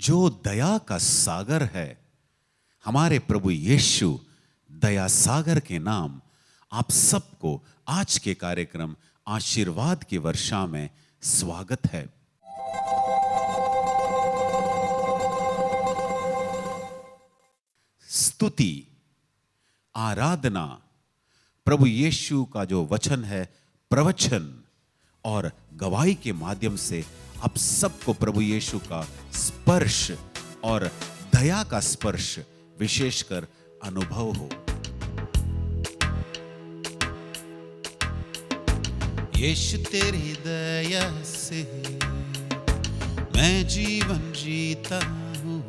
जो दया का सागर है, हमारे प्रभु यीशु दया सागर के नाम आप सबको आज के कार्यक्रम आशीर्वाद की वर्षा में स्वागत है। स्तुति, आराधना, प्रभु यीशु का जो वचन है, प्रवचन और गवाही के माध्यम से आप सबको प्रभु यीशु का स्पर्श और दया का स्पर्श विशेषकर अनुभव हो। यीशु तेरी दया से मैं जीवन जीता हूँ,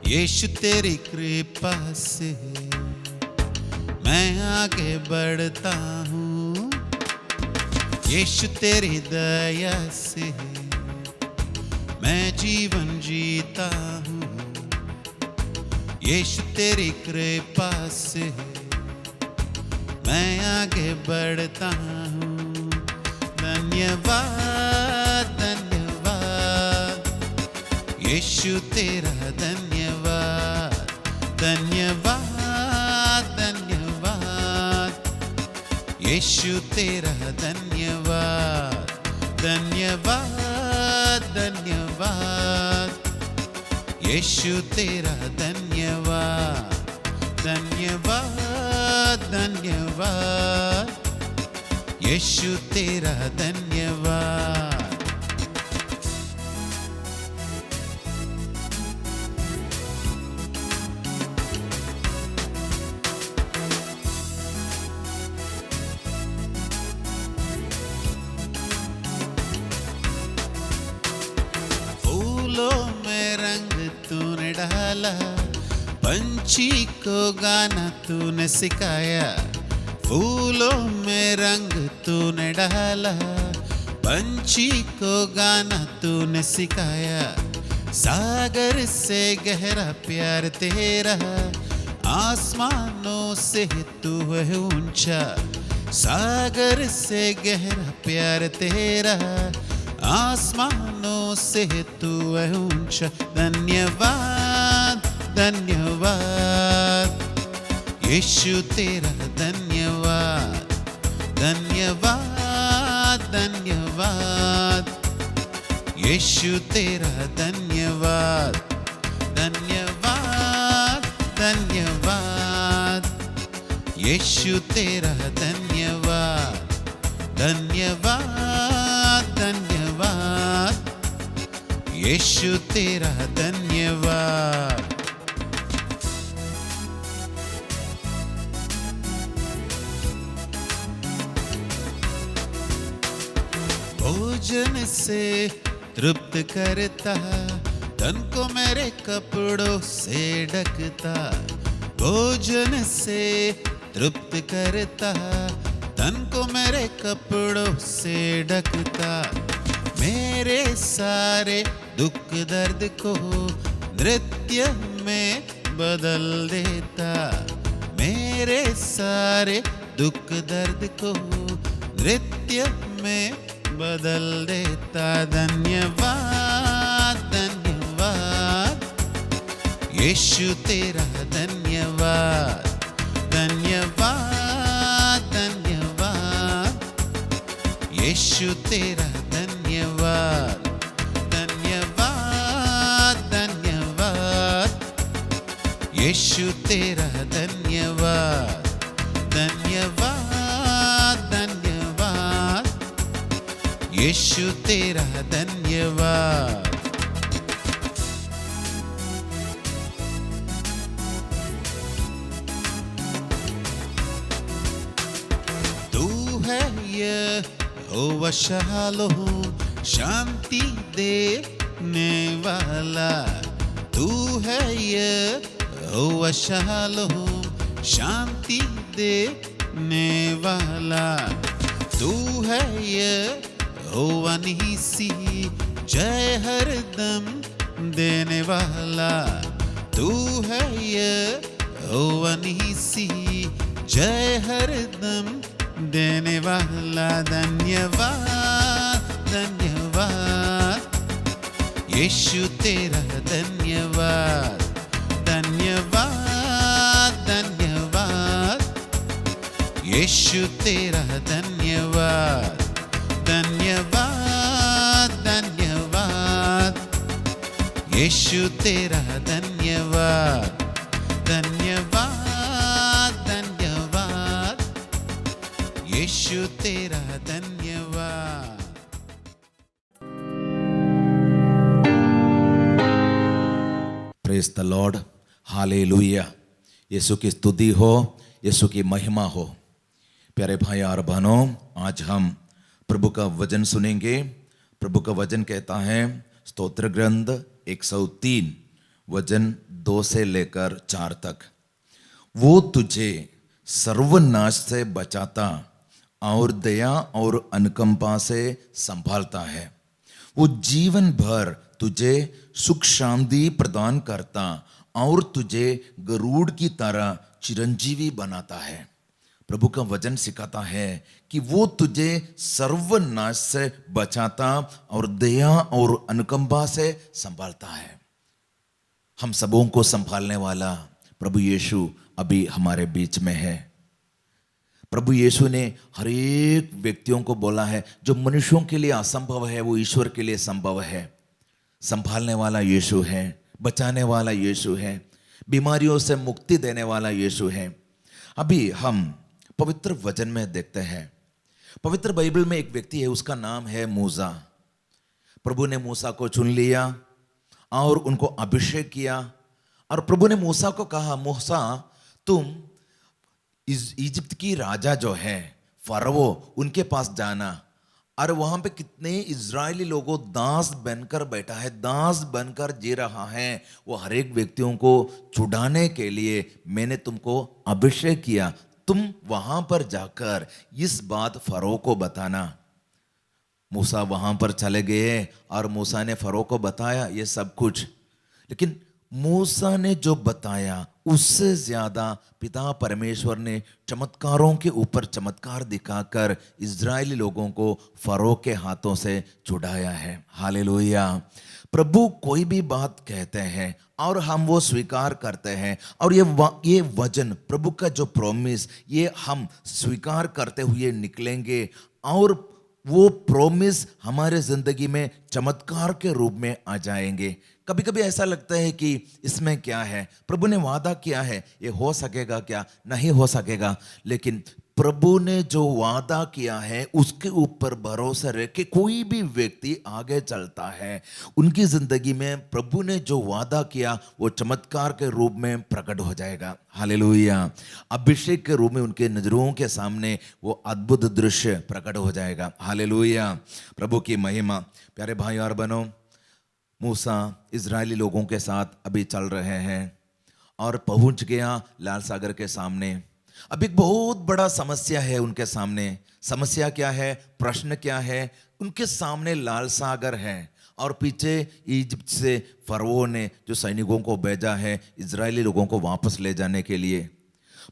यीशु तेरी कृपा से मैं आगे बढ़ता हूँ, यीशु तेरी दया से मैं जीवन जीता हूँ, यीशु तेरी कृपा से मैं आगे बढ़ता हूँ। धन्यवाद धन्यवाद यीशु तेरा धन्यवाद, धन्यवाद धन्यवाद यीशु तेरा धन्यवाद, धन्यवाद धन्यवाद यीशु तेरा धन्यवाद, धन्यवाद धन्यवाद यीशु तेरा धन्यवाद। फूलों में रंग तूने डाला, पंछी को गाना तूने सिखाया। फूलों में रंग तूने डाला, पंछी को गाना तूने सिखाया। सागर से गहरा प्यार तेरा, आसमानों से तू है ऊंचा। सागर से गहरा प्यार तेरा, आसमानों से तू है ऊंचा। धन्यवाद धन्यवाद यीशु तेरा धन्यवाद, धन्यवाद धन्यवाद यीशु तेरा धन्यवाद, धन्यवाद धन्यवाद यीशु तेरा धन्यवाद, धन्यवाद धन्यवाद यीशु तेरा धन्यवाद। भोजन से तृप्त करता, तन को मेरे कपड़ों से ढकता। भोजन से तृप्त करता, तन को मेरे कपड़ों से ढकता। मेरे सारे दुख दर्द को नृत्य में बदल देता। मेरे सारे दुख दर्द को नृत्य में बदल देता। धन्यवाद धन्यवाद यीशु तेरा धन्यवाद, धन्यवाद धन्यवाद यीशु तेरा धन्यवाद, धन्यवाद धन्यवाद यीशु तेरा धन्यवाद, धन्यवाद धन्यवाद यीशु तेरा धन्यवाद। तू है यहोवा शालोम, शांति देने वाला। तू है यहोवा शालोम, शांति देने वाला। तू है यहोवा नीसी, जय हरदम देने वाला। तू है यहोवा नीसी, जय हरदम देने वाला। धन्यवाद धन्यवाद यीशु तेरा धन्यवाद, धन्यवाद, धन्यवाद। यीशु तेरा धन्यवाद, धन्यवाद, धन्यवाद। यीशु तेरा धन्यवाद, धन्यवाद, धन्यवाद। यीशु तेरा धन्यवाद। Praise the Lord, hallelujah. Yeshu की स्तुति हो, यीशु की महिमा हो। प्यारे भाई और बहनों, आज हम प्रभु का वचन सुनेंगे। प्रभु का वचन कहता है, स्तोत्र ग्रंथ 103 वचन 2 से लेकर 4 तक, वो तुझे सर्वनाश से बचाता और दया और अनुकंपा से संभालता है। वो जीवन भर तुझे सुख शांति प्रदान करता और तुझे गरुड़ की तरह चिरंजीवी बनाता है। प्रभु का वचन सिखाता है कि वो तुझे सर्वनाश से बचाता और दया और अनुकंपा से संभालता है। हम सबों को संभालने वाला प्रभु यीशु अभी हमारे बीच में है। प्रभु यीशु ने हर एक व्यक्तियों को बोला है, जो मनुष्यों के लिए असंभव है वो ईश्वर के लिए संभव है। संभालने वाला यीशु है, बचाने वाला यीशु है, बीमारियों से मुक्ति देने वाला यीशु है। अभी हम पवित्र वचन में देखते हैं। पवित्र बाइबल में एक व्यक्ति है, उसका नाम है मूसा। प्रभु ने मूसा को चुन लिया और उनको अभिषेक किया। और प्रभु ने मूसा को कहा, मूसा तुम इजिप्ट की राजा जो है फरो, उनके पास जाना, और वहां पे कितने इजरायली लोगों दास बनकर बैठा है, दास बनकर जी रहा है। वो हर एक व्यक्तियों को छुड़ाने के लिए मैंने तुमको अभिषेक किया। तुम वहां पर जाकर इस बात फरो को बताना। मूसा वहां पर चले गए और मूसा ने फरो को बताया ये सब कुछ। लेकिन मूसा ने जो बताया उससे ज्यादा पिता परमेश्वर ने चमत्कारों के ऊपर चमत्कार दिखाकर इजरायली लोगों को फरो के हाथों से छुड़ाया है। हालेलुया। प्रभु कोई भी बात कहते हैं और हम वो स्वीकार करते हैं, और ये वचन प्रभु का जो प्रॉमिस, ये हम स्वीकार करते हुए निकलेंगे और वो प्रॉमिस हमारे जिंदगी में चमत्कार के रूप में आ जाएंगे। कभी कभी ऐसा लगता है कि इसमें क्या है, प्रभु ने वादा किया है, ये हो सकेगा क्या? नहीं हो सकेगा। लेकिन प्रभु ने जो वादा किया है उसके ऊपर भरोसा रख के कोई भी व्यक्ति आगे चलता है। उनकी जिंदगी में प्रभु ने जो वादा किया वो चमत्कार के रूप में प्रकट हो जाएगा। हालेलुया। अभिषेक के रूप में उनके नजरों के सामने वो अद्भुत दृश्य प्रकट हो जाएगा। हालेलुया। प्रभु की महिमा। प्यारे भाई और बहनों, मूसा इजरायली लोगों के साथ अभी चल रहे हैं और पहुंच गया लाल सागर के सामने। अब एक बहुत बड़ा समस्या है उनके सामने। समस्या क्या है? प्रश्न क्या है? उनके सामने लाल सागर है और पीछे इजिप्ट से फरो ने जो सैनिकों को भेजा है इजरायली लोगों को वापस ले जाने के लिए।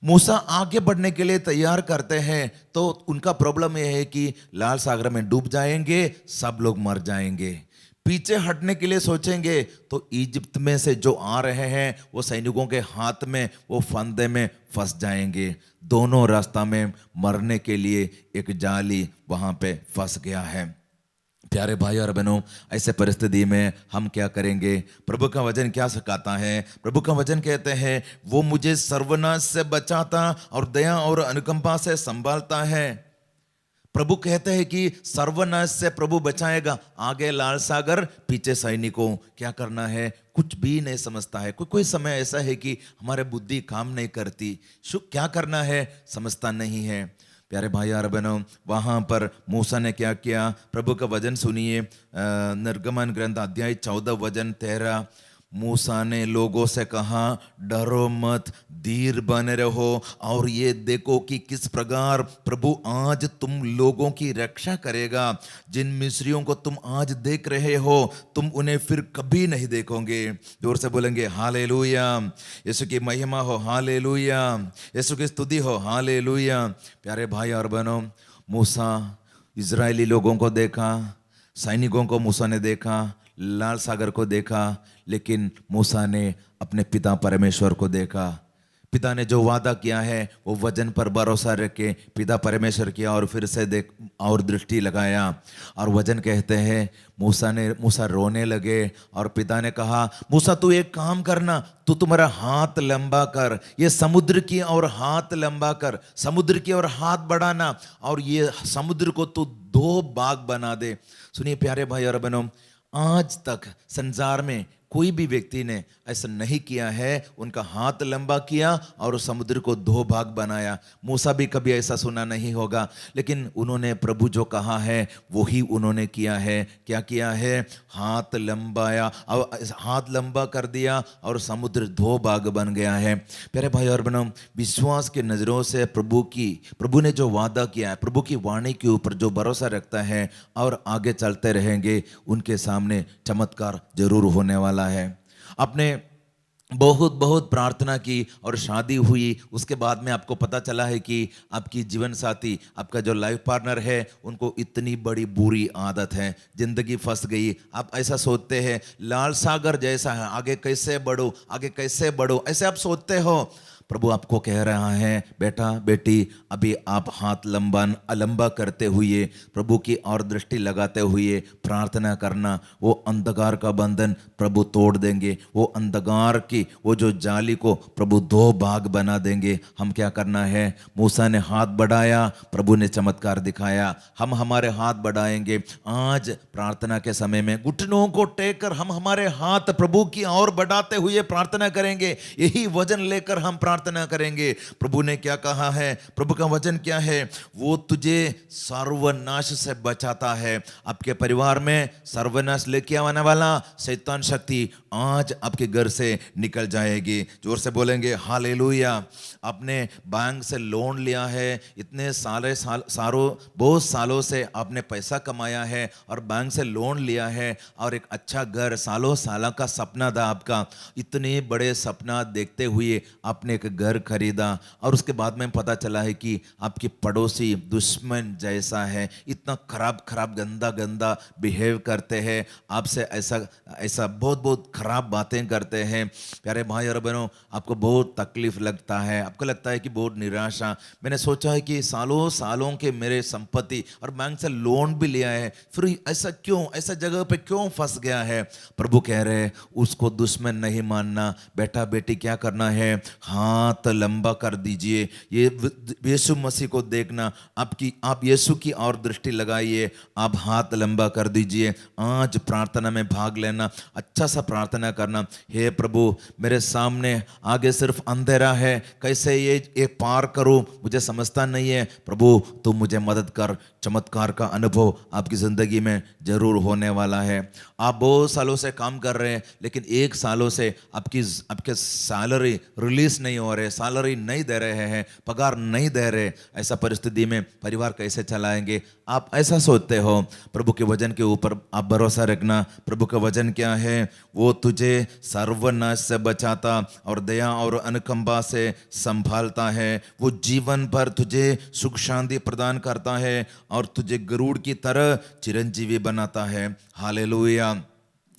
मूसा आगे बढ़ने के लिए तैयार करते हैं तो उनका प्रॉब्लम यह है कि लाल सागर में डूब जाएंगे, सब लोग मर जाएंगे। पीछे हटने के लिए सोचेंगे तो इजिप्ट में से जो आ रहे हैं वो सैनिकों के हाथ में, वो फंदे में फंस जाएंगे। दोनों रास्ता में मरने के लिए एक जाली वहां पे फंस गया है। प्यारे भाई और बहनों, ऐसे परिस्थिति में हम क्या करेंगे? प्रभु का वचन क्या सिखाता है? प्रभु का वचन कहते हैं, वो मुझे सर्वनाश से बचाता और दया और अनुकंपा से संभालता है। प्रभु कहते हैं कि सर्वनाश से प्रभु बचाएगा। आगे लाल सागर, पीछे सैनिकों। क्या करना है? कुछ भी नहीं समझता है। कोई समय ऐसा है कि हमारे बुद्धि काम नहीं करती, क्या करना है समझता नहीं है। प्यारे भाई और बहनों, वहां पर मूसा ने क्या किया? प्रभु का वचन सुनिए। निर्गमन ग्रंथ अध्याय 14 वचन 13। मूसा ने लोगों से कहा, डरो मत, धीर बने रहो और ये देखो कि किस प्रकार प्रभु आज तुम लोगों की रक्षा करेगा। जिन मिस्रियों को तुम आज देख रहे हो तुम उन्हें फिर कभी नहीं देखोगे। जोर से बोलेंगे हालेलुया। यीशु की महिमा हो, हालेलुया। यीशु की स्तुति हो, हालेलुया। प्यारे भाई और बहनों, मूसा इजरायली लोगों को देखा, सैनिकों को मूसा ने देखा, लाल सागर को देखा, लेकिन मूसा ने अपने पिता परमेश्वर को देखा। पिता ने जो वादा किया है वो वचन पर भरोसा रख के पिता परमेश्वर किया और फिर से देख और दृष्टि लगाया। और वचन कहते हैं मूसा रोने लगे और पिता ने कहा, मूसा तू एक काम करना, तू तुम्हारा हाथ लंबा कर, ये समुद्र की ओर हाथ लंबा कर, समुद्र की ओर हाथ बढ़ाना और ये समुद्र को तू दो भाग बना दे। सुनिए प्यारे भाई और बहनों, आज तक संसार में कोई भी व्यक्ति ने ऐसा नहीं किया है। उनका हाथ लंबा किया और समुद्र को दो भाग बनाया। मूसा भी कभी ऐसा सुना नहीं होगा, लेकिन उन्होंने प्रभु जो कहा है वही उन्होंने किया है। क्या किया है? हाथ लंबाया और हाथ लंबा कर दिया और समुद्र दो भाग बन गया है। प्यारे भाई और बहनों, विश्वास के नजरों से प्रभु ने जो वादा किया है, प्रभु की वाणी के ऊपर जो भरोसा रखता है और आगे चलते रहेंगे, उनके सामने चमत्कार जरूर होने वाला है। आपने बहुत बहुत प्रार्थना की और शादी हुई, उसके बाद में आपको पता चला है कि आपकी जीवन साथी, आपका जो लाइफ पार्टनर है, उनको इतनी बड़ी बुरी आदत है, जिंदगी फंस गई। आप ऐसा सोचते हैं लाल सागर जैसा है, आगे कैसे बढ़ो, आगे कैसे बढ़ो, ऐसे आप सोचते हो। प्रभु आपको कह रहा है, बेटा बेटी, अभी आप हाथ लंबा करते हुए प्रभु की और दृष्टि लगाते हुए प्रार्थना करना। वो अंधकार का बंधन प्रभु तोड़ देंगे, वो अंधकार की वो जो जाली को प्रभु दो भाग बना देंगे। हम क्या करना है? मूसा ने हाथ बढ़ाया, प्रभु ने चमत्कार दिखाया। हम हमारे हाथ बढ़ाएंगे। आज प्रार्थना के समय में घुटनों को टेक कर हम हमारे हाथ प्रभु की ओर बढ़ाते हुए प्रार्थना करेंगे। यही वजन लेकर हम प्रार्थना करेंगे। प्रभु ने क्या कहा है? प्रभु का वचन क्या है? वो तुझे सर्वनाश से बचाता है। आपके परिवार में सर्वनाश लेके आने वाला शैतान शक्ति आज आपके घर से निकल जाएगी। जोर से बोलेंगे हालेलुया। आपने बैंक से लोन लिया है, इतने बहुत सालों से आपने पैसा कमाया है और बैंक से लोन लिया है और एक अच्छा घर, सालों साल का सपना था आपका, इतने बड़े सपना देखते हुए आपने एक घर खरीदा और उसके बाद में पता चला है कि आपकी पड़ोसी दुश्मन जैसा है, इतना खराब गंदा बिहेव करते हैं आपसे, ऐसा बहुत खराब बातें करते हैं। प्यारे भाई और बहनों, आपको बहुत तकलीफ लगता है, आपको लगता है कि बहुत निराशा। मैंने सोचा है कि सालों के मेरे संपत्ति और बैंक से लोन भी लिया है, फिर ऐसा क्यों, ऐसा जगह पे क्यों फंस गया है? प्रभु कह रहे हैं उसको दुश्मन नहीं मानना। बेटा बेटी क्या करना है? हाथ लंबा कर दीजिए। ये यीशु मसीह को देखना, आप यीशु की और दृष्टि लगाइए, आप हाथ लंबा कर दीजिए। आज प्रार्थना में भाग लेना, अच्छा सा प्रार्थना करना। हे प्रभु, मेरे सामने आगे सिर्फ अंधेरा है, कैसे ये पार करूं, मुझे समझता नहीं है। प्रभु तू मुझे मदद कर। चमत्कार का अनुभव आपकी जिंदगी में जरूर होने वाला है। आप बहुत सालों से काम कर रहे हैं, लेकिन एक सालों से आपके सैलरी रिलीज नहीं हो रहे, सैलरी नहीं दे रहे हैं, पगार नहीं दे रहे। ऐसा परिस्थिति में परिवार कैसे चलाएंगे? आप ऐसा सोचते हो। प्रभु के वचन के ऊपर आप भरोसा रखना। प्रभु का वचन क्या है? वो तुझे सर्वनाश से बचाता और दया और अनुकंपा से संभालता है। वो जीवन भर तुझे सुख शांति प्रदान करता है और तुझे गरुड़ की तरह चिरंजीवी बनाता है। हालेलुया,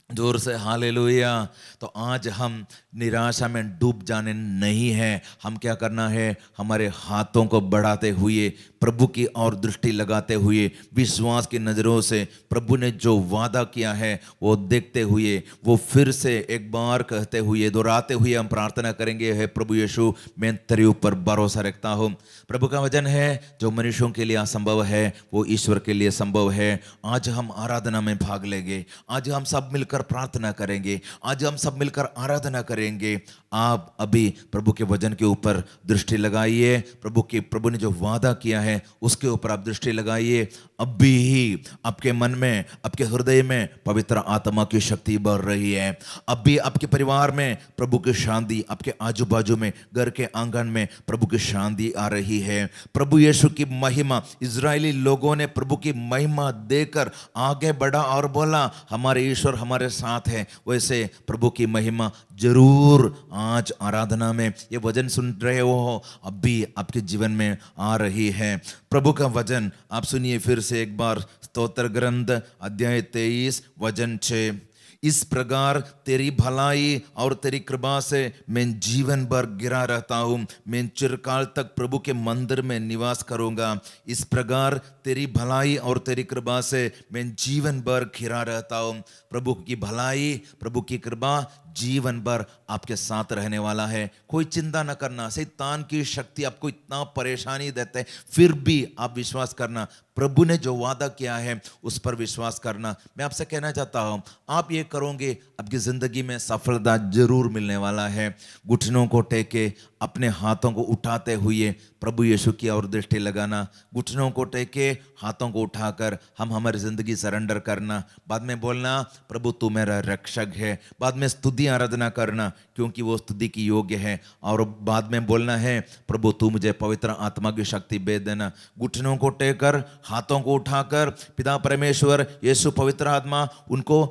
जोर से हालेलुया। तो आज हम निराशा में डूब जाने नहीं है। हम क्या करना है? हमारे हाथों को बढ़ाते हुए प्रभु की और दृष्टि लगाते हुए विश्वास की नज़रों से प्रभु ने जो वादा किया है वो देखते हुए, वो फिर से एक बार कहते हुए, दोहराते हुए हम प्रार्थना करेंगे। हे प्रभु यीशु, मैं तेरे ऊपर भरोसा रखता हूँ। प्रभु का वचन है जो मनुष्यों के लिए असंभव है वो ईश्वर के लिए संभव है। आज हम आराधना में भाग लेंगे, आज हम सब मिलकर प्रार्थना करेंगे, आज हम सब मिलकर आराधना करेंगे। आप अभी प्रभु के वचन के ऊपर दृष्टि लगाइए। प्रभु ने जो वादा किया है उसके ऊपर आप दृष्टि लगाइए। अभी ही आपके मन में, आपके हृदय में पवित्र आत्मा की शक्ति बढ़ रही है। अभी आपके परिवार में प्रभु की शांति, आपके आजू बाजू में, घर के आंगन में प्रभु की शांति आ रही है। प्रभु यीशु की महिमा, इजरायली लोगों ने प्रभु की महिमा देकर आगे बढ़ा और बोला हमारे ईश्वर हमारे साथ है। वैसे प्रभु की महिमा जरूर आज आराधना में ये वचन सुन रहे हो, अभी आपके जीवन में आ रही है। प्रभु का वचन आप सुनिए फिर से एक बार। स्तोत्र ग्रंथ अध्याय 23 वचन 6। इस प्रकार तेरी भलाई और तेरी कृपा से मैं जीवन भर गिरा रहता हूँ, मैं चिरकाल तक प्रभु के मंदिर में निवास करूँगा। इस प्रकार तेरी भलाई और तेरी कृपा से मैं जीवन भर घिरा रहता हूँ। प्रभु की भलाई, प्रभु की कृपा जीवन भर आपके साथ रहने वाला है। कोई चिंता न करना। शैतान की शक्ति आपको इतना परेशानी देते हैं, फिर भी आप विश्वास करना, प्रभु ने जो वादा किया है उस पर विश्वास करना। मैं आपसे कहना चाहता हूँ, आप ये करोगे, आपकी जिंदगी में सफलता जरूर मिलने वाला है। घुटनों को टेके, अपने हाथों को उठाते हुए प्रभु यीशु की ओर दृष्टि लगाना। घुटनों को टेके, हाथों को उठाकर हम हमारी जिंदगी सरेंडर करना। बाद में बोलना, प्रभु तू मेरा रक्षक है। बाद में स्तुति आराधना करना, क्योंकि वो स्तुति की योग्य है। और बाद में बोलना है, प्रभु तू मुझे पवित्र आत्मा की शक्ति भेज देना। घुटनों को टेकर, हाथों को उठाकर पिता परमेश्वर, यीशु, पवित्र आत्मा, उनको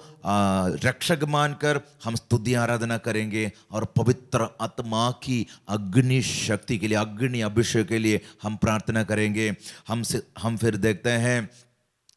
रक्षक मानकर हम स्तुति आराधना करेंगे। और पवित्र आत्मा की अग्नि शक्ति के लिए, अग्नि अभिषेक के लिए हम प्रार्थना करेंगे। हम फिर देखते हैं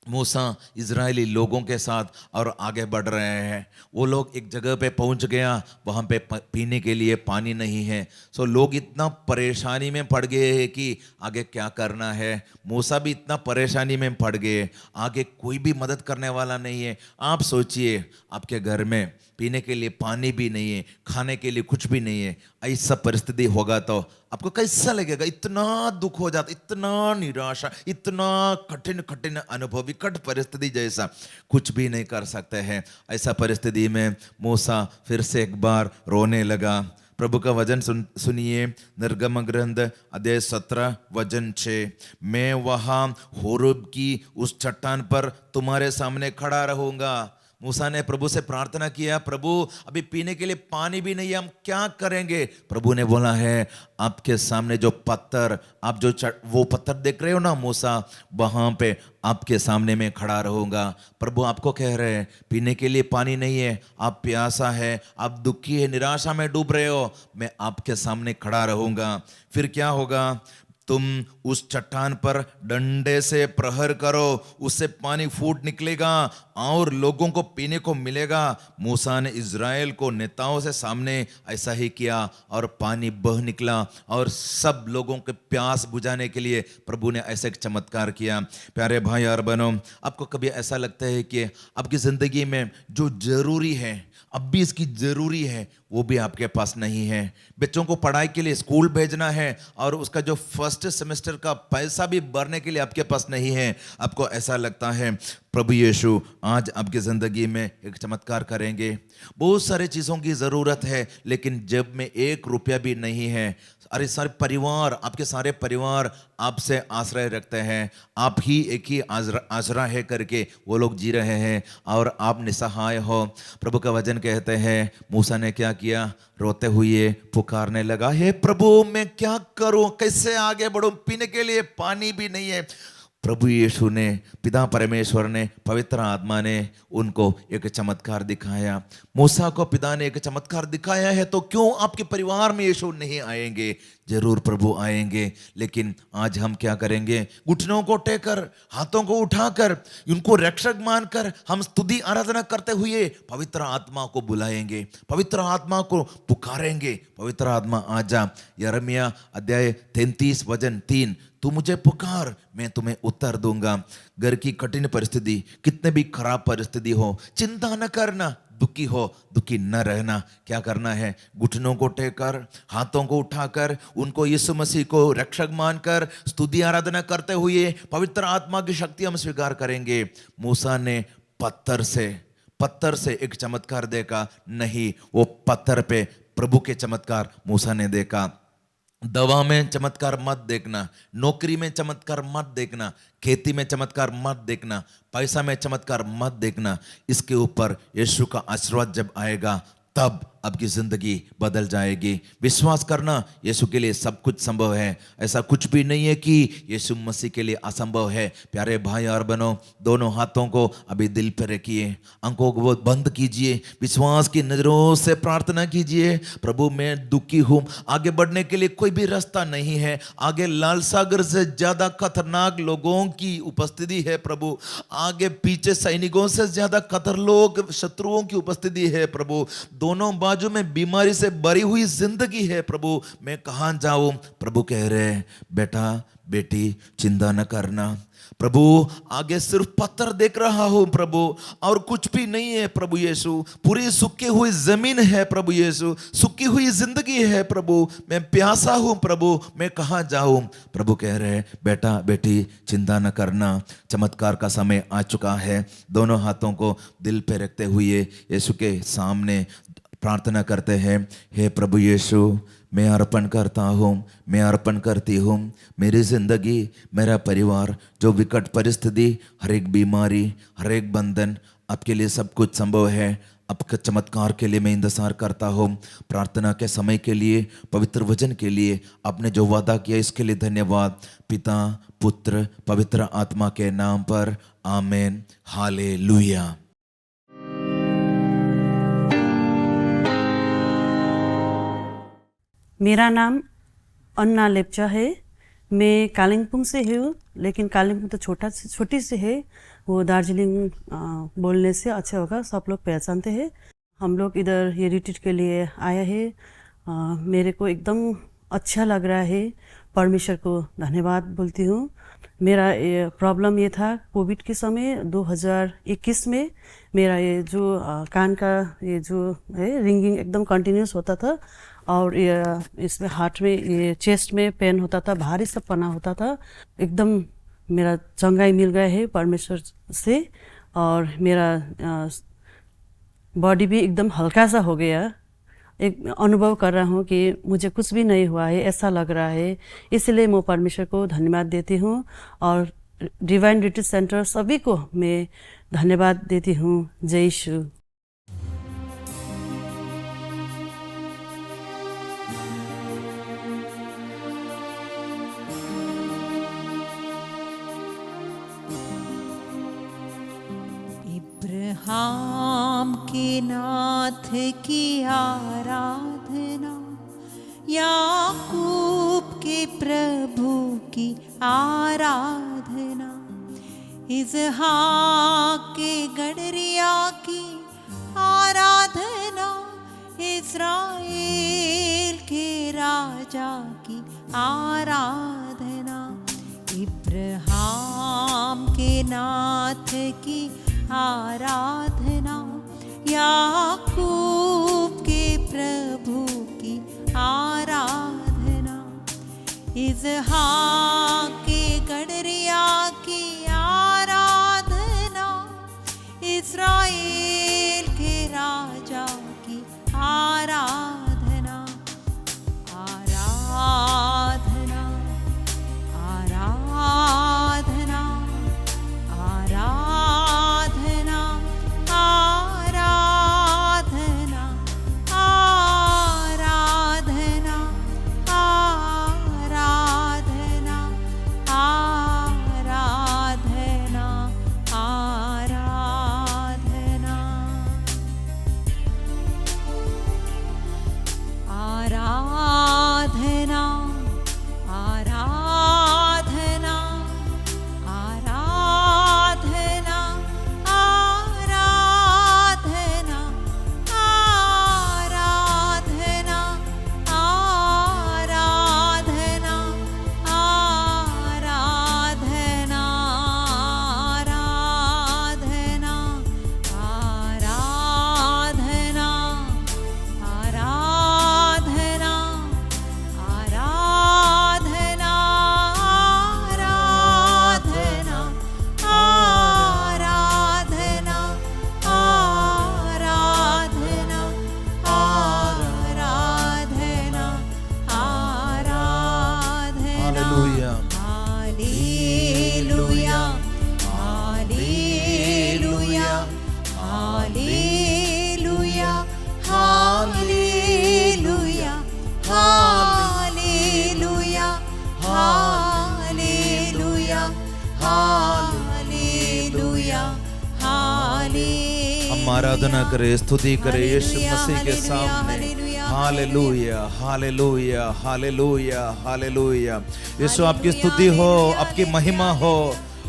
मूसा इजरायली लोगों के साथ और आगे बढ़ रहे हैं। वो लोग एक जगह पे पहुंच गया, वहाँ पे पीने के लिए पानी नहीं है। सो लोग इतना परेशानी में पड़ गए हैं कि आगे क्या करना है। मूसा भी इतना परेशानी में पड़ गए, आगे कोई भी मदद करने वाला नहीं है। आप सोचिए, आपके घर में पीने के लिए पानी भी नहीं है, खाने के लिए कुछ भी नहीं है, ऐसा परिस्थिति होगा तो आपको कैसा लगेगा? इतना दुख हो जाता, इतना निराशा, इतना कठिन कठिन अनुभव, विकट परिस्थिति जैसा कुछ भी नहीं कर सकते हैं। ऐसा परिस्थिति में मूसा फिर से एक बार रोने लगा। प्रभु का वचन सुनिए, निर्गम ग्रंथ अध्याय 17 वचन 6। मैं वहां होरेब की उस चट्टान पर तुम्हारे सामने खड़ा रहूंगा। मूसा ने प्रभु से प्रार्थना किया, प्रभु अभी पीने के लिए पानी भी नहीं है, हम क्या करेंगे? प्रभु ने बोला है, आपके सामने जो पत्थर, आप जो वो पत्थर देख रहे हो ना मूसा, वहां पे आपके सामने में खड़ा रहूंगा। प्रभु आपको कह रहे हैं, पीने के लिए पानी नहीं है, आप प्यासा है, आप दुखी है, निराशा में डूब रहे हो, मैं आपके सामने खड़ा रहूंगा। फिर क्या होगा? तुम उस चट्टान पर डंडे से प्रहार करो, उससे पानी फूट निकलेगा और लोगों को पीने को मिलेगा। मूसा ने इज़राइल को नेताओं से सामने ऐसा ही किया और पानी बह निकला और सब लोगों के प्यास बुझाने के लिए प्रभु ने ऐसे एक चमत्कार किया। प्यारे भाई और बहनों, आपको कभी ऐसा लगता है कि आपकी जिंदगी में जो जरूरी है, अब भी इसकी जरूरी है, वो भी आपके पास नहीं है? बच्चों को पढ़ाई के लिए स्कूल भेजना है और उसका जो फर्स्ट सेमेस्टर का पैसा भी भरने के लिए आपके पास नहीं है। आपको ऐसा लगता है प्रभु यीशु आज आपकी ज़िंदगी में एक चमत्कार करेंगे। बहुत सारे चीज़ों की ज़रूरत है, लेकिन जेब में 1 रुपया भी नहीं है। अरे सारे परिवार, आपके सारे परिवार आपसे आश्रय रखते हैं, आप ही एक ही आसरा है करके वो लोग जी रहे हैं और आप निसहाय हो। प्रभु का वचन कहते हैं, मूसा ने क्या किया? रोते हुए पुकारने लगा, हे प्रभु मैं क्या करूं, कैसे आगे बढ़ूं, पीने के लिए पानी भी नहीं है। प्रभु यीशु ने, पिता परमेश्वर ने, पवित्र आत्मा ने उनको एक चमत्कार दिखाया। मूसा को पिता ने एक चमत्कार दिखाया है, तो क्यों आपके परिवार में यीशु नहीं आएंगे? जरूर प्रभु आएंगे। लेकिन आज हम क्या करेंगे? घुटनों को टेकर, हाथों को उठाकर, उनको रक्षक मानकर हम स्तुति आराधना करते हुए पवित्र आत्मा को बुलाएंगे, पवित्र आत्मा को पुकारेंगे, पवित्र आत्मा आजा। यिर्मयाह अध्याय 33 वचन 3, तू मुझे पुकार, मैं तुम्हें उत्तर दूंगा। घर की कठिन परिस्थिति, कितने भी खराब परिस्थिति हो, चिंता न करना, दुखी हो, दुखी न रहना। क्या करना है? घुटनों को टेकर, हाथों को उठाकर, उनको यीशु मसीह को रक्षक मानकर स्तुति आराधना करते हुए पवित्र आत्मा की शक्ति हम स्वीकार करेंगे। मूसा ने पत्थर से एक चमत्कार देखा नहीं, वो पत्थर पे प्रभु के चमत्कार मूसा ने देखा। दवा में चमत्कार मत देखना, नौकरी में चमत्कार मत देखना, खेती में चमत्कार मत देखना, पैसा में चमत्कार मत देखना। इसके ऊपर यीशु का आशीर्वाद जब आएगा तब आपकी जिंदगी बदल जाएगी। विश्वास करना, यीशु के लिए सब कुछ संभव है। ऐसा कुछ भी नहीं है कि यीशु मसीह के लिए असंभव है। प्यारे भाई और बहनों, दोनों हाथों को अभी दिल पर रखिए, आंखों को बंद कीजिए, विश्वास की नजरों से प्रार्थना कीजिए। प्रभु मैं दुखी हूं, आगे बढ़ने के लिए कोई भी रास्ता नहीं है, आगे लाल सागर से ज्यादा खतरनाक लोगों की उपस्थिति है प्रभु, आगे पीछे सैनिकों से ज्यादा खतरनाक शत्रुओं की उपस्थिति है प्रभु, दोनों बाजू में बीमारी से भरी हुई जिंदगी है प्रभु, मैं कहां जाऊं? प्रभु कह रहे, बेटा बेटी चिंता न करना, प्रभु आगे सिर्फ पत्थर देख रहा हूं प्रभु, और कुछ भी नहीं है प्रभु यीशु, पूरी सूखी हुई जमीन है प्रभु यीशु, सूखी हुई जिंदगी है प्रभु, मैं प्यासा हूं प्रभु, मैं कहां जाऊं? प्रभु कह रहे, बेटा बेटी चिंता न करना, चमत्कार का समय आ चुका है। दोनों हाथों को दिल पे रखते हुए यीशु के सामने प्रार्थना करते हैं, हे प्रभु यीशु मैं अर्पण करता हूँ, मैं अर्पण करती हूँ मेरी जिंदगी, मेरा परिवार, जो विकट परिस्थिति, हर एक बीमारी, हर एक बंधन, आपके लिए सब कुछ संभव है। आपके चमत्कार के लिए मैं इंतजार करता हूँ। प्रार्थना के समय के लिए, पवित्र वचन के लिए आपने जो वादा किया इसके लिए धन्यवाद। पिता पुत्र पवित्र आत्मा के नाम पर आमीन, हालेलुया। मेरा नाम अन्ना लेप्चा है। मैं कालिम्पोंग से हूँ, लेकिन कालिम्पोंग तो छोटी सी है, वो दार्जिलिंग बोलने से अच्छा होगा, सब लोग पहचानते हैं। हम लोग इधर ये रिट्रीट के लिए आया है। मेरे को एकदम अच्छा लग रहा है, परमेश्वर को धन्यवाद बोलती हूँ। मेरा ये प्रॉब्लम ये था, कोविड के समय 2021 में मेरा ये जो कान का ये जो है रिंगिंग एकदम कंटिन्यूस होता था, और ये इसमें हार्ट में ये चेस्ट में पेन होता था, भारी सा पना होता था। एकदम मेरा चंगाई मिल गया है परमेश्वर से, और मेरा बॉडी भी एकदम हल्का सा हो गया। एक अनुभव कर रहा हूँ कि मुझे कुछ भी नहीं हुआ है, ऐसा लग रहा है। इसलिए मैं परमेश्वर को धन्यवाद देती हूँ, और डिवाइन रिट्रीट सेंटर सभी को मैं धन्यवाद देती हूँ। जय यीशु। इब्राहिम के नाथ की आराधना, याकूब के प्रभु की आराधना, इसहाक के गडरिया की आराधना, इस्राएल के राजा की आराधना, इब्राहिम के नाथ की आराधना, याकूब के प्रभु की आराधना, इसहाक के गडरिया की आराधना, इस्राएल के राजा की आराधना, आराधना, आराधना, आराधना, आराधना, आराधना, आराधना, हम आराधना करें, स्तुति करें यीशु मसीह के सामने। हालेलुया, हालेलुया, हालेलुया, हालेलुया। यीशु आपकी स्तुति हो, आपकी महिमा हो।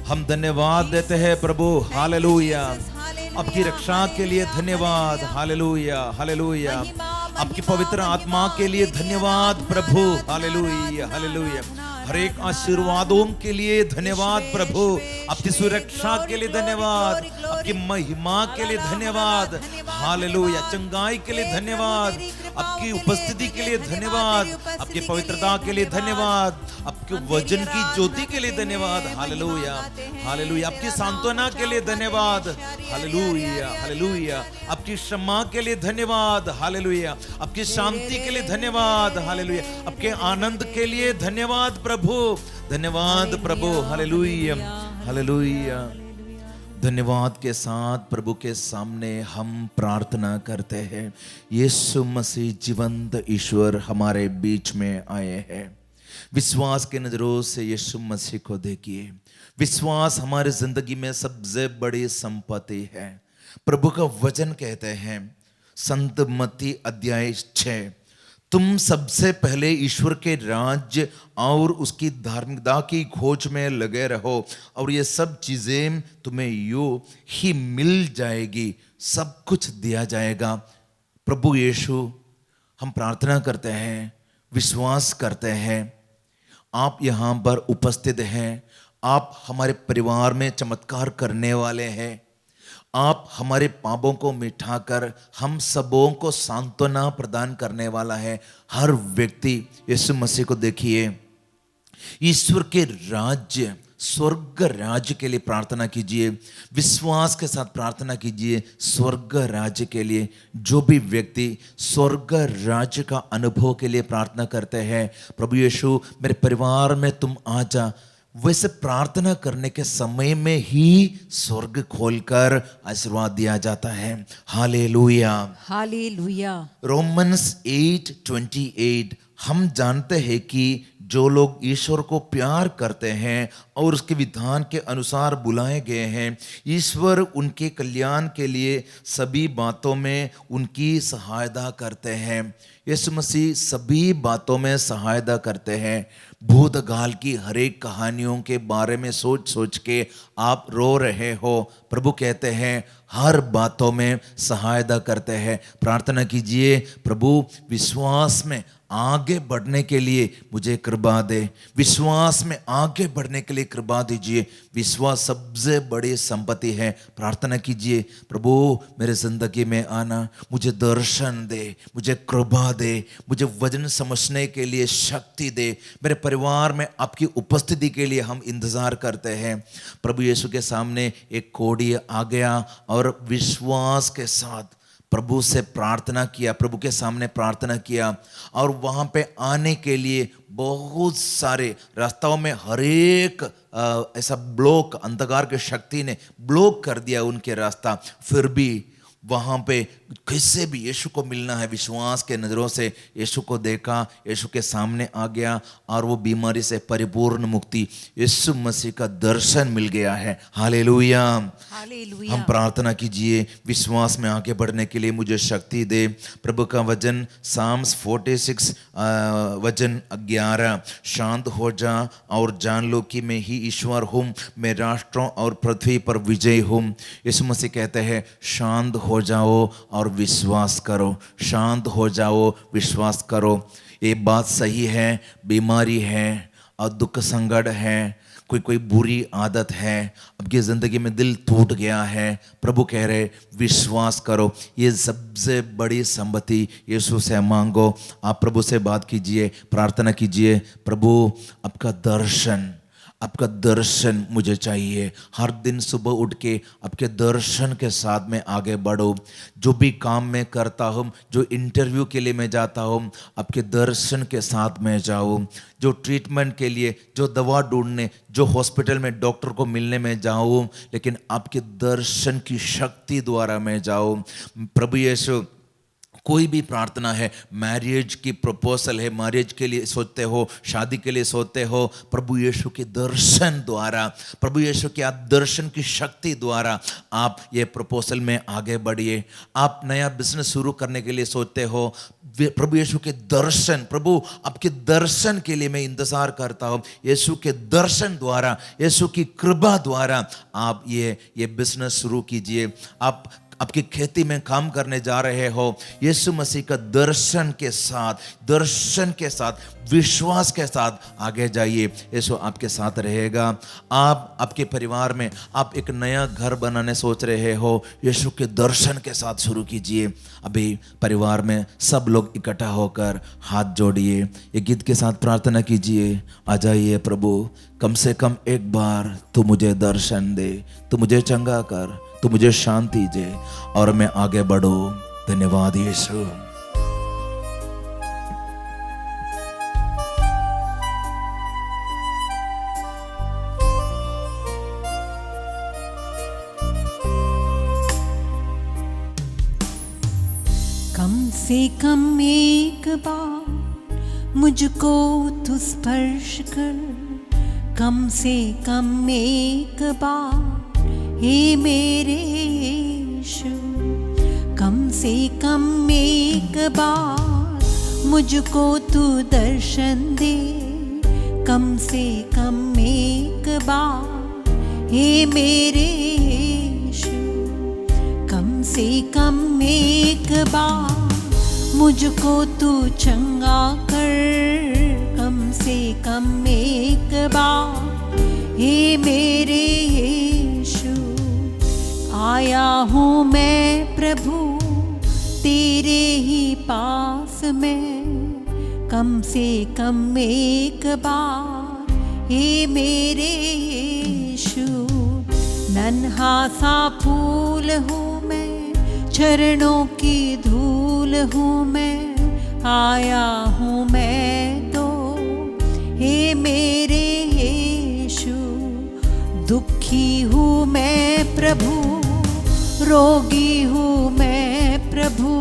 हम धन्यवाद देते हैं प्रभु। हालेलुया। आपकी रक्षा के लिए धन्यवाद। Hallelujah, hallelujah. आपकी पवित्र आत्मा के लिए धन्यवाद प्रभु। Hallelujah, hallelujah. हर एक आशीर्वादों के लिए धन्यवाद प्रभु। आपकी सुरक्षा के लिए धन्यवाद, आपकी महिमा के लिए धन्यवाद। हालेलुया। चंगाई के लिए धन्यवाद, आपकी उपस्थिति के लिए धन्यवाद, आपकी पवित्रता के लिए धन्यवाद, आपके वचन की ज्योति के लिए धन्यवाद। Hallelujah, hallelujah. आपकी सांत्वना के लिए धन्यवाद। Hallelujah, hallelujah. आपकी क्षमा के लिए धन्यवाद। हालेलुया। आपकी शांति के लिए धन्यवाद। हालेलुया। आपके आनंद के लिए धन्यवाद प्रभु। धन्यवाद प्रभु। Hallelujah, hallelujah. धन्यवाद के साथ प्रभु के सामने हम प्रार्थना करते हैं। यीशु मसीह जीवंत ईश्वर हमारे बीच में आए हैं। विश्वास के नजरों से यीशु मसीह को देखिए। विश्वास हमारी जिंदगी में सबसे बड़ी संपत्ति है। प्रभु का वचन कहते हैं, संत मत्ती अध्याय 6, तुम सबसे पहले ईश्वर के राज्य और उसकी धार्मिकता की खोज में लगे रहो और ये सब चीजें तुम्हें यूं ही मिल जाएगी, सब कुछ दिया जाएगा। प्रभु यीशु, हम प्रार्थना करते हैं, विश्वास करते हैं, आप यहाँ पर उपस्थित हैं। आप हमारे परिवार में चमत्कार करने वाले हैं। आप हमारे पापों को मिटाकर हम सबों को सांत्वना प्रदान करने वाला है। हर व्यक्ति यीशु मसीह को देखिए। ईश्वर के राज्य, स्वर्ग राज्य के लिए प्रार्थना कीजिए। विश्वास के साथ प्रार्थना कीजिए स्वर्ग राज्य के लिए। जो भी व्यक्ति स्वर्ग राज्य का अनुभव के लिए प्रार्थना करते हैं, प्रभु यीशु मेरे परिवार में तुम आ जा, वैसे प्रार्थना करने के समय में ही स्वर्ग खोलकर आशीर्वाद दिया जाता है। Hallelujah, hallelujah. रोमन्स 8:28, हम जानते हैं कि जो लोग ईश्वर को प्यार करते हैं और उसके विधान के अनुसार बुलाए गए हैं, ईश्वर उनके कल्याण के लिए सभी बातों में उनकी सहायता करते हैं। यीशु मसीह सभी बातों में सहायता करते हैं। भूतकाल की हर एक कहानियों के बारे में सोच सोच के आप रो रहे हो, प्रभु कहते हैं हर बातों में सहायता करते हैं। प्रार्थना कीजिए, प्रभु विश्वास में आगे बढ़ने के लिए मुझे कृपा दे। विश्वास में आगे बढ़ने के लिए कृपा दीजिए। विश्वास सबसे बड़ी संपत्ति है। प्रार्थना कीजिए, प्रभु मेरे जिंदगी में आना, मुझे दर्शन दे, मुझे कृपा दे, मुझे वचन समझने के लिए शक्ति दे। मेरे परिवार में आपकी उपस्थिति के लिए हम इंतजार करते हैं। प्रभु यीशु के सामने एक कोढ़ी आ गया और विश्वास के साथ प्रभु से प्रार्थना किया, प्रभु के सामने प्रार्थना किया, और वहाँ पे आने के लिए बहुत सारे रास्ताओं में हर एक ऐसा ब्लॉक, अंधकार की शक्ति ने ब्लॉक कर दिया उनके रास्ता। फिर भी वहाँ पे किससे भी यीशु को मिलना है, विश्वास के नज़रों से यीशु को देखा, यीशु के सामने आ गया और वो बीमारी से परिपूर्ण मुक्ति, यीशु मसीह का दर्शन मिल गया है। Hallelujah, hallelujah. हम प्रार्थना कीजिए, विश्वास में आगे बढ़ने के लिए मुझे शक्ति दे। प्रभु का वचन साम्स 46 वचन 11, शांत हो जा और जान लो कि मैं ही ईश्वर हूँ, मैं राष्ट्रों और पृथ्वी पर विजय हूँ। यीशु मसीह कहते हैं शांत हो जाओ और विश्वास करो, शांत हो जाओ, विश्वास करो। ये बात सही है, बीमारी है और दुख संकट है, कोई बुरी आदत है, आपकी ज़िंदगी में दिल टूट गया है, प्रभु कह रहे विश्वास करो। ये सबसे बड़ी संपत्ति यीशु से मांगो। आप प्रभु से बात कीजिए, प्रार्थना कीजिए, प्रभु आपका दर्शन मुझे चाहिए। हर दिन सुबह उठ के आपके दर्शन के साथ में आगे बढ़ो। जो भी काम मैं करता हूँ, जो इंटरव्यू के लिए मैं जाता हूँ, आपके दर्शन के साथ में जाऊँ। जो ट्रीटमेंट के लिए, जो दवा ढूंढने, जो हॉस्पिटल में डॉक्टर को मिलने में जाऊँ, लेकिन आपके दर्शन की शक्ति द्वारा मैं जाऊँ। प्रभु यीशु कोई भी प्रार्थना है, मैरिज की प्रपोजल है, मैरिज के लिए सोचते हो, शादी के लिए सोचते हो, प्रभु यीशु के दर्शन द्वारा, प्रभु यीशु के आप दर्शन की शक्ति द्वारा आप ये प्रपोजल में आगे बढ़िए। आप नया बिजनेस शुरू करने के लिए सोचते हो, प्रभु यीशु के दर्शन, प्रभु आपके दर्शन के लिए मैं इंतजार करता हूँ। यीशु के दर्शन द्वारा, यीशु की कृपा द्वारा आप ये बिजनेस शुरू कीजिए। आप आपकी खेती में काम करने जा रहे हो, यीशु मसीह का दर्शन के साथ विश्वास के साथ आगे जाइए। यीशु आपके साथ रहेगा। आप आपके परिवार में आप एक नया घर बनाने सोच रहे हो, यीशु के दर्शन के साथ शुरू कीजिए। अभी परिवार में सब लोग इकट्ठा होकर हाथ जोड़िए, ये गीत के साथ प्रार्थना कीजिए। आ जाइए प्रभु, कम से कम एक बार तू मुझे दर्शन दे, तू मुझे चंगा कर, तू मुझे शांति दे और मैं आगे बढ़ूं। धन्यवाद यीशु। कम से कम एक बार मुझको तू स्पर्श कर, कम से कम एक बार हे मेरे यीशु, कम से कम एक बार मुझको तू दर्शन दे, कम से कम एक बार हे मेरे यीशु, कम से कम एक बार मुझको तू चंगा कर, कम से कम एक बार हे मेरे यीशु। आया हूँ मैं प्रभु तेरे ही पास में, कम से कम एक बार हे मेरे यीशु। नन्हा सा फूल हूँ मैं, चरणों की धूल हूँ मैं, आया हूँ मैं तो हे मेरे यीशु। दुखी हूँ मैं प्रभु, रोगी हूँ मैं प्रभु,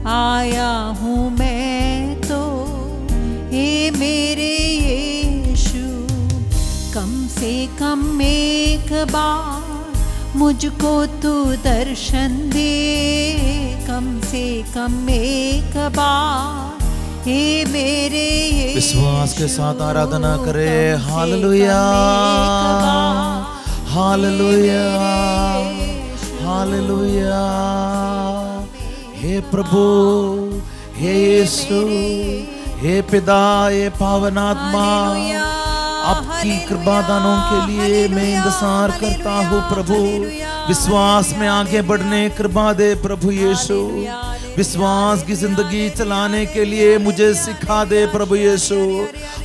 आया हूँ मैं तो हे मेरे यीशु। कम से कम एक बार मुझको तू दर्शन दे, कम से कम एक बार हे मेरे यीशु। विश्वास के साथ आराधना करे। हालेलुया, हालेलुया, हालेलुया। हे प्रभु, हे यीशु, हे पिता, हे पावन आत्मा, आपकी कृपा दानों के लिए मैं इंतजार करता हूँ प्रभु। विश्वास में आगे बढ़ने कृपा दे प्रभु यीशु। विश्वास की जिंदगी चलाने के लिए मुझे सिखा दे प्रभु यीशु।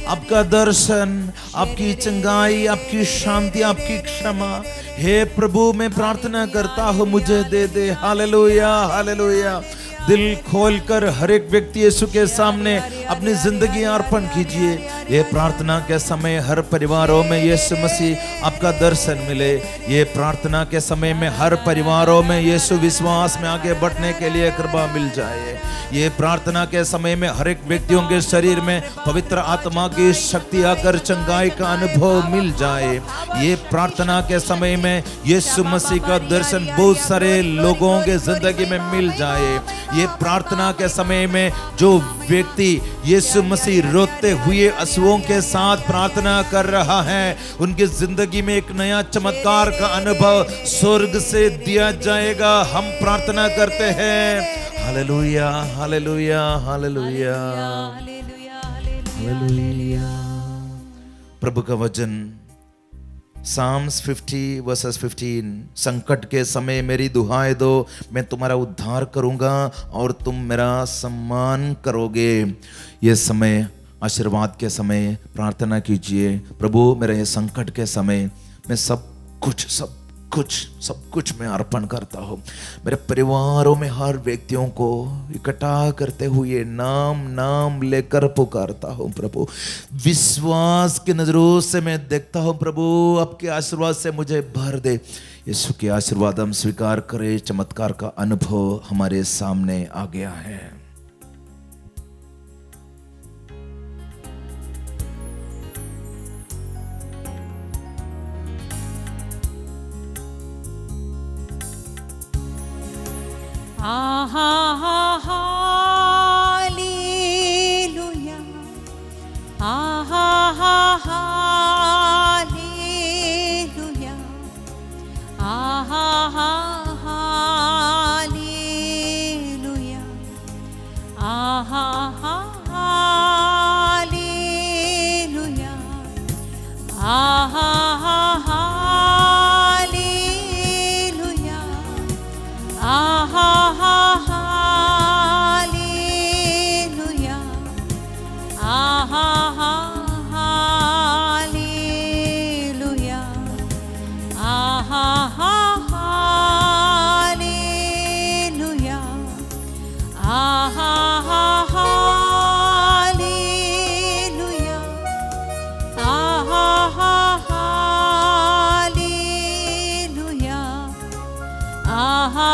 आपका दर्शन, आपकी चंगाई, आपकी शांति, आपकी क्षमा, हे प्रभु मैं प्रार्थना करता हूँ मुझे दे दे। Hallelujah, hallelujah. दिल खोलकर हर एक व्यक्ति यीशु के सामने अपनी जिंदगी अर्पण कीजिए। ये प्रार्थना के समय हर परिवारों में यीशु मसीह आपका दर्शन मिले। ये प्रार्थना के समय में हर परिवारों में यीशु विश्वास में आगे बढ़ने के लिए कृपा मिल जाए। ये प्रार्थना के समय में हर एक व्यक्तियों के शरीर में पवित्र आत्मा की शक्ति आकर चंगाई का अनुभव मिल जाए। ये प्रार्थना के समय में यीशु मसीह का दर्शन बहुत सारे लोगों के जिंदगी में मिल जाए। ये प्रार्थना के समय में जो व्यक्ति यीशु मसीह रोते हुए आंसुओं के साथ प्रार्थना कर रहा है, उनकी जिंदगी में एक नया चमत्कार का अनुभव स्वर्ग से दिया जाएगा। हम प्रार्थना करते हैं। हालेलुया, हालेलुया, हालेलुया, हालेलुया। प्रभु का वचन Psalms 50 verses 15। संकट के समय मेरी दुहाई दो, मैं तुम्हारा उद्धार करूंगा और तुम मेरा सम्मान करोगे। ये समय आशीर्वाद के समय प्रार्थना कीजिए। प्रभु मेरे संकट के समय मैं सब कुछ मैं अर्पण करता हूँ। मेरे परिवारों में हर व्यक्तियों को इकट्ठा करते हुए नाम लेकर पुकारता हूँ प्रभु। विश्वास की नजरों से मैं देखता हूँ प्रभु, आपके आशीर्वाद से मुझे भर दे। यीशु के आशीर्वाद हम स्वीकार करें। चमत्कार का अनुभव हमारे सामने आ गया है। आहा हालेलुया, आहा हालेलुया, आहा हालेलुया, आहा हालेलुया, आहा हालेलुया, आहा हालेलुया, आहा हालेलुया, आहा हालेलुया, आहा हालेलुया, आहा हालेलुया, आहा